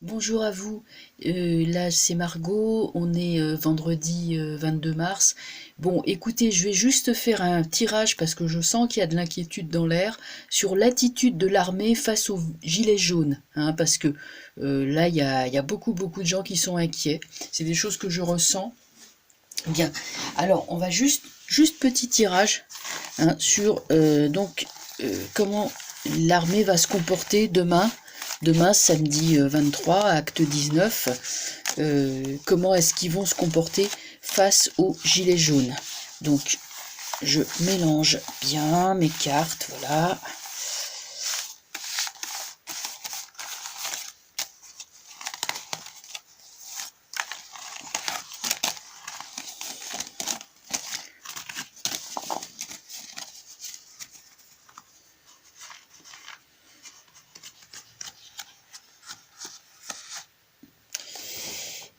Bonjour à vous, là c'est Margot, on est vendredi 22 mars. Bon, écoutez, je vais juste faire un tirage parce que je sens qu'il y a de l'inquiétude dans l'air sur l'attitude de l'armée face aux gilets jaunes, hein, parce que là il y a beaucoup de gens qui sont inquiets. C'est des choses que je ressens. Bien, alors on va juste petit tirage, hein, sur comment l'armée va se comporter demain samedi 23, acte 19, comment est-ce qu'ils vont se comporter face aux gilets jaunes. Donc je mélange bien mes cartes, voilà.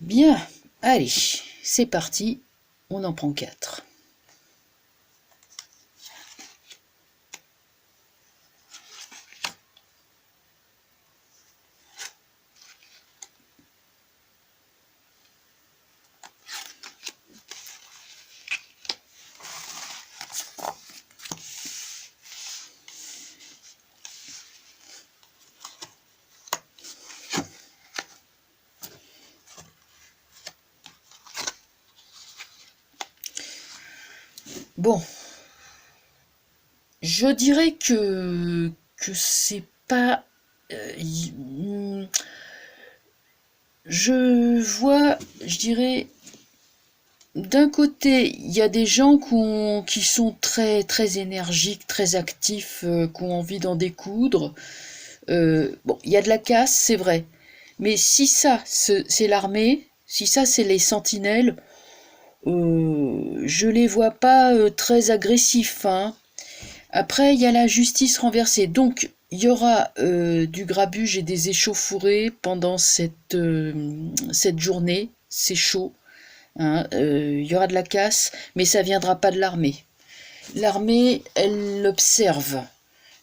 Bien, allez, c'est parti, on en prend 4. Bon, je dirais que c'est pas... je vois, je dirais, d'un côté, il y a des gens qui sont très énergiques, très actifs, qui ont envie d'en découdre. Bon, il y a de la casse, c'est vrai. Mais si ça, c'est l'armée, si ça, c'est les sentinelles, je les vois pas très agressifs, hein. Après, il y a la justice renversée. Donc, il y aura du grabuge et des échauffourées pendant cette journée. C'est chaud, hein. Il y aura de la casse, mais ça viendra pas de l'armée. L'armée, elle observe,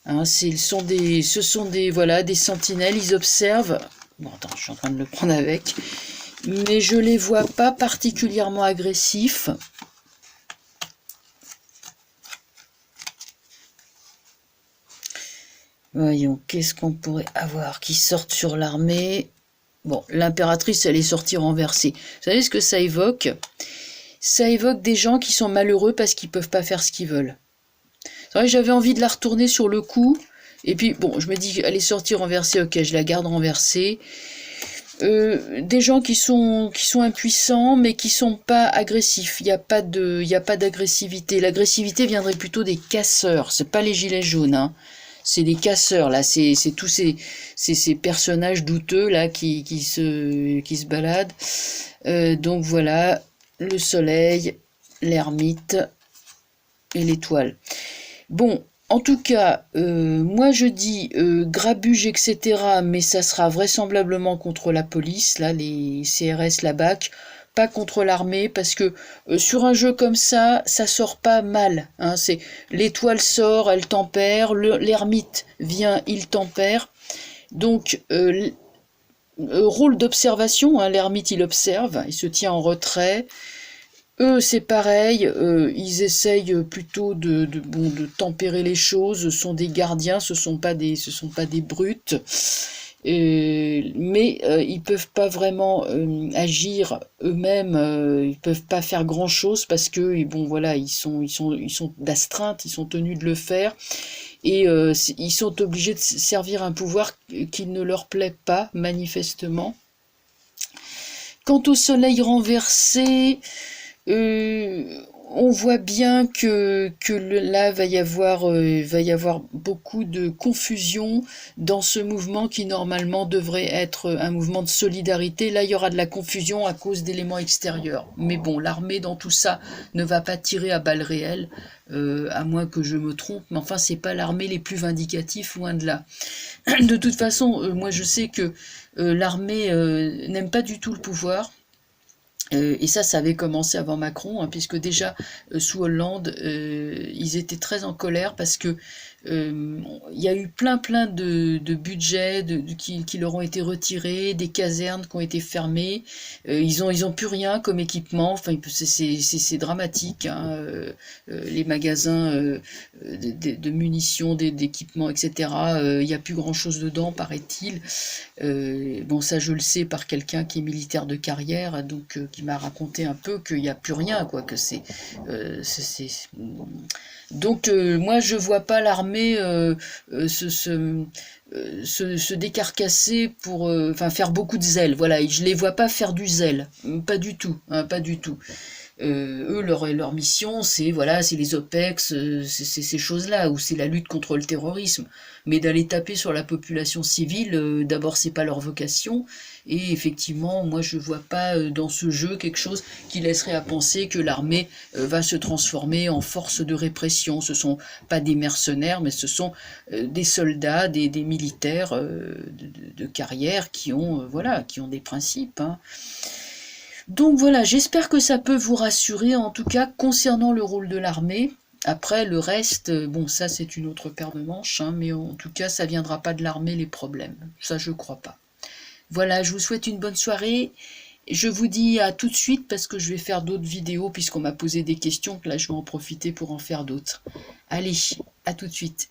hein. Ce sont des voilà, des sentinelles, ils observent. Bon, attends, je suis en train de le prendre avec. Mais je les vois pas particulièrement agressifs. Voyons, qu'est-ce qu'on pourrait avoir qui sorte sur l'armée? Bon, l'impératrice, elle est sortie renversée. Vous savez ce que ça évoque? Ça évoque des gens qui sont malheureux parce qu'ils peuvent pas faire ce qu'ils veulent. C'est vrai que j'avais envie de la retourner sur le coup. Et puis, bon, je me dis, elle est sortie renversée, ok, je la garde renversée. Des gens qui sont impuissants, mais qui sont pas agressifs. Il y a pas d'agressivité. L'agressivité viendrait plutôt des casseurs. C'est pas les gilets jaunes, hein. C'est des casseurs, là. C'est tous ces personnages douteux, là, qui se baladent. Donc voilà, le soleil, l'ermite et l'étoile. Bon, en tout cas, moi je dis grabuge, etc., mais ça sera vraisemblablement contre la police, là, les CRS, la BAC, pas contre l'armée, parce que sur un jeu comme ça sort pas mal, hein. C'est l'étoile sort, elle tempère, l'ermite vient, il tempère. Donc, rôle d'observation, hein, l'ermite il observe, il se tient en retrait. Eux, c'est pareil, ils essayent plutôt de tempérer les choses, ce sont des gardiens, ce sont pas des brutes, mais ils peuvent pas vraiment agir eux-mêmes, ils peuvent pas faire grand-chose parce que bon voilà, ils sont d'astreinte, ils sont tenus de le faire et ils sont obligés de servir un pouvoir qui ne leur plaît pas manifestement. Quant au soleil renversé, on voit bien que là va y avoir beaucoup de confusion dans ce mouvement qui normalement devrait être un mouvement de solidarité. Là, il y aura de la confusion à cause d'éléments extérieurs. Mais bon, l'armée dans tout ça ne va pas tirer à balles réelles, à moins que je me trompe. Mais enfin, c'est pas l'armée les plus vindicatifs, loin de là. De toute façon, moi je sais que l'armée n'aime pas du tout le pouvoir. Et ça avait commencé avant Macron, hein, puisque déjà sous Hollande, ils étaient très en colère parce que Il y a eu plein de budgets qui leur ont été retirés, des casernes qui ont été fermées. Ils ont plus rien comme équipement. Enfin, c'est dramatique, hein. Les magasins de munitions, d'équipements, etc. Il n'y a plus grand-chose dedans, paraît-il. Bon, ça je le sais par quelqu'un qui est militaire de carrière, donc qui m'a raconté un peu qu'il n'y a plus rien, quoi, que donc moi je vois pas l'armée se décarcasser pour enfin faire beaucoup de zèle. Voilà, et je les vois pas faire du zèle, pas du tout, hein, pas du tout. Eux, leur mission, c'est voilà, c'est les OPEX, c'est ces choses-là, ou c'est la lutte contre le terrorisme. Mais d'aller taper sur la population civile, d'abord, c'est pas leur vocation. Et effectivement, moi, je vois pas dans ce jeu quelque chose qui laisserait à penser que l'armée va se transformer en force de répression. Ce sont pas des mercenaires, mais ce sont des soldats, des militaires de carrière qui ont, voilà, qui ont des principes, hein. Donc voilà, j'espère que ça peut vous rassurer, en tout cas concernant le rôle de l'armée. Après, le reste, bon, ça c'est une autre paire de manches, hein, mais en tout cas, ça viendra pas de l'armée les problèmes. Ça, je crois pas. Voilà, je vous souhaite une bonne soirée. Je vous dis à tout de suite parce que je vais faire d'autres vidéos puisqu'on m'a posé des questions, que là je vais en profiter pour en faire d'autres. Allez, à tout de suite.